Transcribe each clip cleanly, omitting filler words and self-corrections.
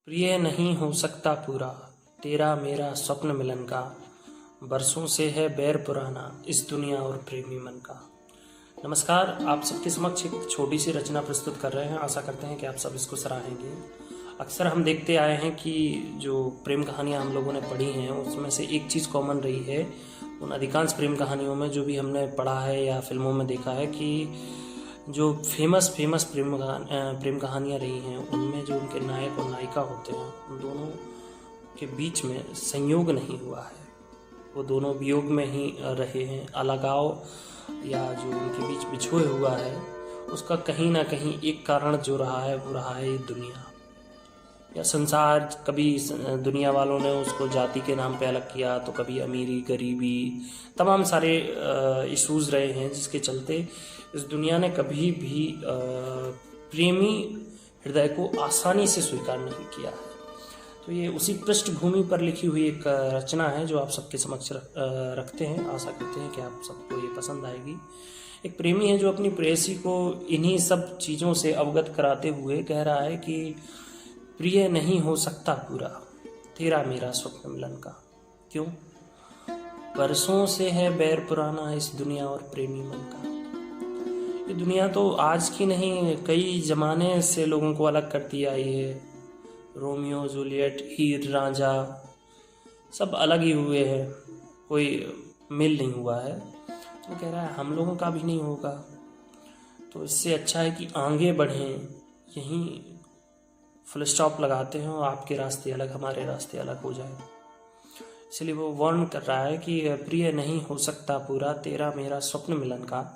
प्रिय नहीं हो सकता पूरा तेरा मेरा स्वप्न मिलन का। बरसों से है बैर पुराना इस दुनिया और प्रेमी मन का। नमस्कार, आप सबके समक्ष एक छोटी सी रचना प्रस्तुत कर रहे हैं। आशा करते हैं कि आप सब इसको सराहेंगे। अक्सर हम देखते आए हैं कि जो प्रेम कहानियाँ हम लोगों ने पढ़ी हैं उसमें से एक चीज़ कॉमन रही है उन अधिकांश प्रेम कहानियों में, जो भी हमने पढ़ा है या फिल्मों में देखा है, कि जो फेमस प्रेम कहानियाँ रही हैं उनमें जो उनके नायक और नायिका होते हैं उन दोनों के बीच में संयोग नहीं हुआ है। वो दोनों वियोग में ही रहे हैं। अलगाव या जो उनके बीच बिछोए हुआ है उसका कहीं ना कहीं एक कारण जो रहा है वो रहा है ये दुनिया या संसार। कभी दुनिया वालों ने उसको जाति के नाम पे अलग किया, तो कभी अमीरी गरीबी, तमाम सारे इश्यूज़ रहे हैं जिसके चलते इस दुनिया ने कभी भी प्रेमी हृदय को आसानी से स्वीकार नहीं किया है। तो ये उसी पृष्ठभूमि पर लिखी हुई एक रचना है जो आप सबके समक्ष रखते हैं। आशा करते हैं कि आप सबको ये पसंद आएगी। एक प्रेमी है जो अपनी प्रेयसी को इन्हीं सब चीज़ों से अवगत कराते हुए कह रहा है कि प्रिय नहीं हो सकता पूरा तेरा मेरा स्वप्न मिलन का। क्यों? बरसों से है बैर पुराना इस दुनिया और प्रेमी मन का। ये दुनिया तो आज की नहीं, कई ज़माने से लोगों को अलग करती आई है। रोमियो जूलियट, हीर रांझा सब अलग ही हुए हैं, कोई मेल नहीं हुआ है। तो कह रहा है हम लोगों का भी नहीं होगा, तो इससे अच्छा है कि आगे बढ़ें, यहीं फुल स्टॉप लगाते हैं और आपके रास्ते अलग हमारे रास्ते अलग हो जाए। इसलिए वो वार्न कर रहा है कि प्रिय नहीं हो सकता पूरा तेरा मेरा स्वप्न मिलन का।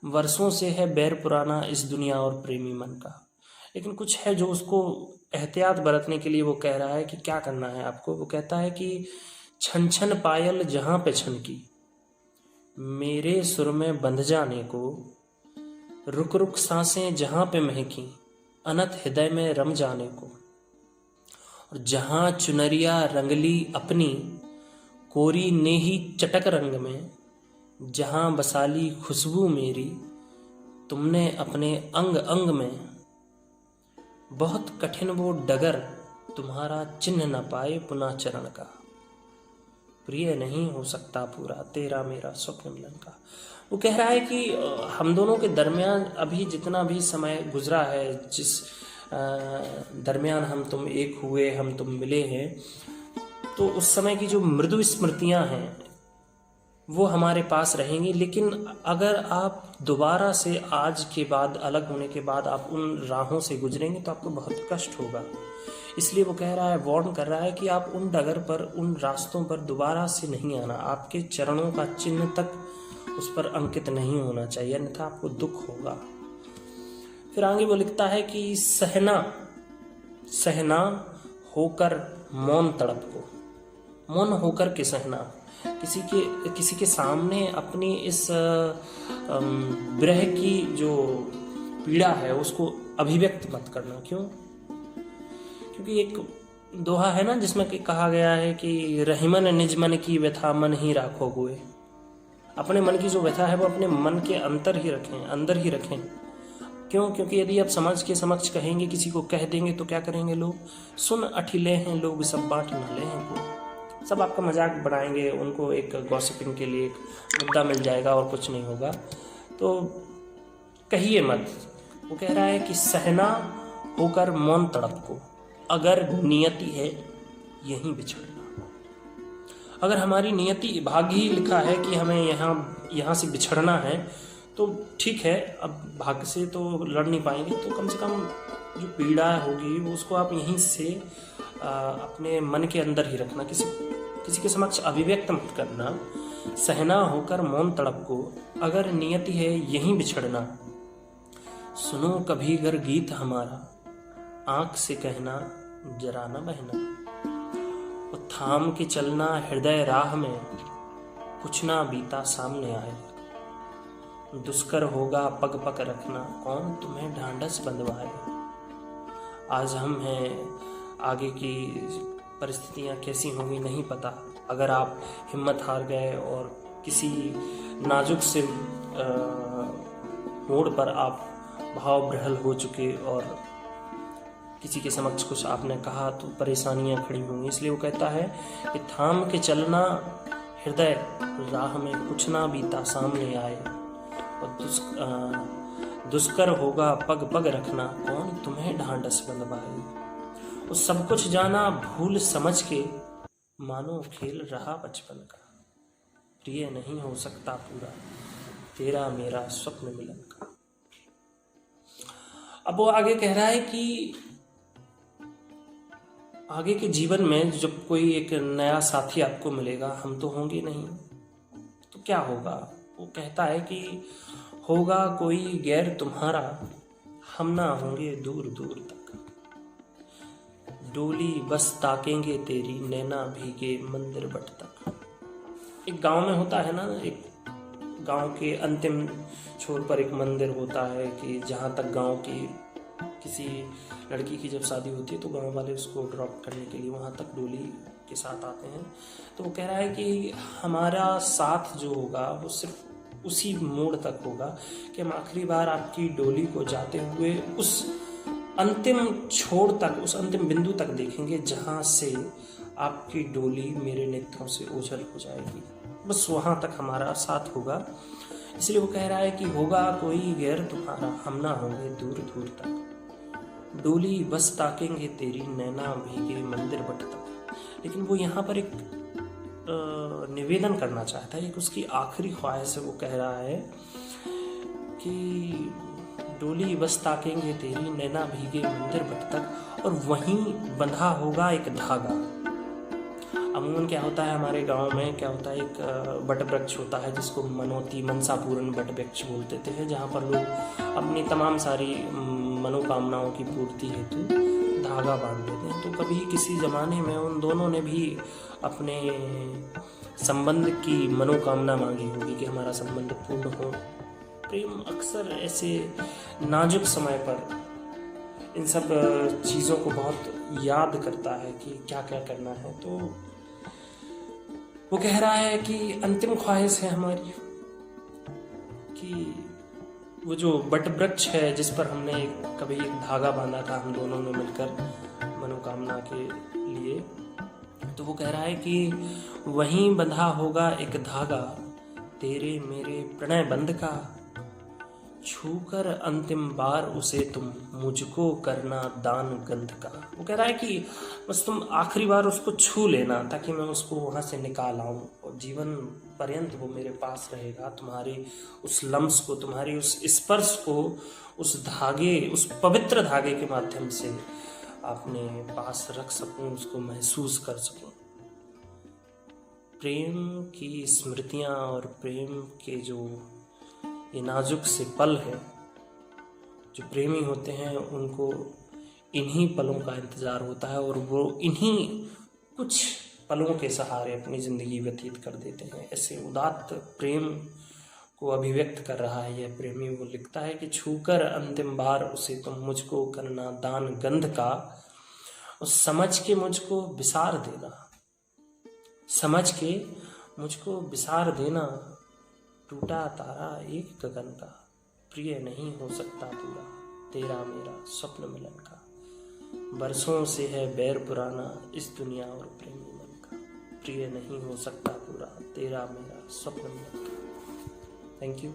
वर्षों से है बैर पुराना इस दुनिया और प्रेमी मन का। लेकिन कुछ है जो उसको एहतियात बरतने के लिए वो कह रहा है कि क्या करना है आपको। वो कहता है कि छन छन पायल जहाँ पे छनकी, मेरे सुर में बंध जाने को, रुक रुक सांसें जहाँ पे महकी, अनत हृदय में रम जाने को। और जहाँ चुनरिया रंगली अपनी, कोरी नेही चटक रंग में, जहाँ बसाली खुशबू मेरी, तुमने अपने अंग अंग में। बहुत कठिन वो डगर, तुम्हारा चिन्ह न पाए पुनः चरण का। प्रिय नहीं हो सकता पूरा तेरा मेरा स्वप्न मिलन का। वो कह रहा है कि हम दोनों के दरमियान अभी जितना भी समय गुजरा है, जिस दरमियान हम तुम एक हुए, हम तुम मिले हैं, तो उस समय की जो मृदु स्मृतियां हैं वो हमारे पास रहेंगी। लेकिन अगर आप दोबारा से आज के बाद, अलग होने के बाद आप उन राहों से गुजरेंगे तो आपको बहुत कष्ट होगा। इसलिए वो कह रहा है, वार्न कर रहा है कि आप उन डगर पर, उन रास्तों पर दोबारा से नहीं आना। आपके चरणों का चिन्ह तक उस पर अंकित नहीं होना चाहिए, अन्यथा आपको दुख होगा। फिर आगे वो लिखता है कि सहना सहना होकर मौन तड़प को, मौन होकर के सहना। किसी के सामने अपनी इस विरह की जो पीड़ा है उसको अभिव्यक्त मत करना। क्यों? क्योंकि एक दोहा है ना जिसमें कि कहा गया है कि रहीमन निज मन की व्यथा मन ही राखो गोए। अपने मन की जो व्यथा है वो अपने मन के अंदर ही रखें। क्यों? क्योंकि यदि आप समाज के समक्ष कहेंगे, किसी को कह देंगे, तो क्या करेंगे लोग? सुन अठिले हैं लोग सब बाँट नाले हैं वो। सब आपका मजाक बनाएंगे, उनको एक गॉसिपिंग के लिए एक मुद्दा मिल जाएगा और कुछ नहीं होगा। तो कहिए मत। वो कह रहा है कि सहना होकर मौन तड़प को, अगर नियति है यहीं बिछड़ना। अगर हमारी नियति, भाग्य ही लिखा है कि हमें यहाँ से बिछड़ना है, तो ठीक है, अब भाग्य से तो लड़ नहीं पाएंगे, तो कम से कम जो पीड़ा होगी वो उसको आप यहीं से अपने मन के अंदर ही रखना, किसी के समक्ष अभिव्यक्त मत करना। सहना होकर मौन तड़प को, अगर नियति है यहीं बिछड़ना। सुनो कभी गर गीत हमारा, आंख से कहना जरा न बहना। और थाम के चलना हृदय राह में, कुछ ना बीता सामने आए। दुष्कर होगा पग पग रखना, कौन तुम्हें ढांढस बंधवाए। आज हम हैं, आगे की परिस्थितियां कैसी होंगी नहीं पता। अगर आप हिम्मत हार गए और किसी नाजुक से मोड़ पर आप भाव ब्रहल हो चुके और किसी के समक्ष कुछ आपने कहा तो परेशानियां खड़ी होंगी। इसलिए वो कहता है कि थाम के चलना हृदय, राह में कुछ ना बीता सामने आए, और दुष्कर होगा पग पग रखना, कौन तुम्हें ढांढस बंधवाए। वो सब कुछ जाना भूल समझ के, मानो खेल रहा बचपन का, प्रिय नहीं हो सकता पूरा तेरा मेरा स्वप्न मिलन का। अब वो आगे कह रहा है कि आगे के जीवन में जब कोई एक नया साथी आपको मिलेगा, हम तो होंगे नहीं, तो क्या होगा। वो कहता है कि होगा कोई गैर तुम्हारा, हम ना होंगे दूर दूर तक, डोली बस ताकेंगे तेरी, नैना भीगे मंदिर बट तक। एक गांव में होता है ना, एक गांव के अंतिम छोर पर एक मंदिर होता है कि जहाँ तक गांव की किसी लड़की की जब शादी होती है तो गांव वाले उसको ड्रॉप करने के लिए वहाँ तक डोली के साथ आते हैं। तो वो कह रहा है कि हमारा साथ जो होगा वो सिर्फ उसी मोड़ तक होगा कि हम आखिरी बार आपकी डोली को जाते हुए उस अंतिम छोर तक, उस अंतिम बिंदु तक देखेंगे जहाँ से आपकी डोली मेरे नेत्रों से ओझल हो जाएगी। बस वहाँ तक हमारा साथ होगा। इसलिए वो कह रहा है कि होगा कोई गैर तुम्हारा, हम ना होंगे दूर दूर तक, डोली बस ताकेंगे तेरी, नैना भीगे मंदिर बट तक। लेकिन वो यहाँ पर एक निवेदन करना चाहता है, एक उसकी आखिरी ख्वाहिश है। वो कह रहा है कि डोली बस ताकेंगे तेरी, नैना भीगे मंदिर बट तक, और वहीं बंधा होगा एक धागा। अमूमन क्या होता है हमारे गांव में, क्या होता है, एक बट वृक्ष होता है जिसको मनोती मनसा पूर्ण बट वृक्ष बोलते थे, जहाँ पर लोग अपनी तमाम सारी मनोकामनाओं की पूर्ति हेतु धागा बांध देते हैं। तो कभी किसी ज़माने में उन दोनों ने भी अपने संबंध की मनोकामना मांगी होगी कि हमारा संबंध पूर्ण हो। प्रेम अक्सर ऐसे नाजुक समय पर इन सब चीज़ों को बहुत याद करता है कि क्या क्या करना है। तो वो कह रहा है कि अंतिम ख्वाहिश है हमारी कि वो जो बट वृक्ष है जिस पर हमने कभी एक धागा बांधा था हम दोनों ने मिलकर मनोकामना के लिए, तो वो कह रहा है कि वहीं बंधा होगा एक धागा, तेरे मेरे प्रणय बंध का, छूकर अंतिम बार उसे तुम मुझको करना दान गंध का। वो कह रहा है कि बस तुम आखिरी बार उसको छू लेना ताकि मैं उसको वहाँ से निकाल आऊँ, और जीवन पर्यंत वो मेरे पास रहेगा। तुम्हारी उस लम्स को, तुम्हारी उस स्पर्श को, उस धागे, उस पवित्र धागे के माध्यम से अपने पास रख सकूँ, उसको महसूस कर सकूँ। प्रेम की स्मृतियाँ और प्रेम के जो ये नाजुक से पल है, जो प्रेमी होते हैं उनको इन्हीं पलों का इंतज़ार होता है, और वो इन्हीं कुछ पलों के सहारे अपनी ज़िंदगी व्यतीत कर देते हैं। ऐसे उदात्त प्रेम को अभिव्यक्त कर रहा है यह प्रेमी। वो लिखता है कि छूकर अंतिम बार उसे तुम मुझको करना दान गंध का, उस समझ के मुझको विसार देना, समझ के मुझको विसार देना, टूटा तारा एक गगन का, प्रिय नहीं हो सकता पूरा तेरा मेरा स्वप्न मिलन का, बरसों से है बैर पुराना इस दुनिया और प्रेमी मन का, प्रिय नहीं हो सकता पूरा तेरा मेरा स्वप्न मिलन का। Thank you.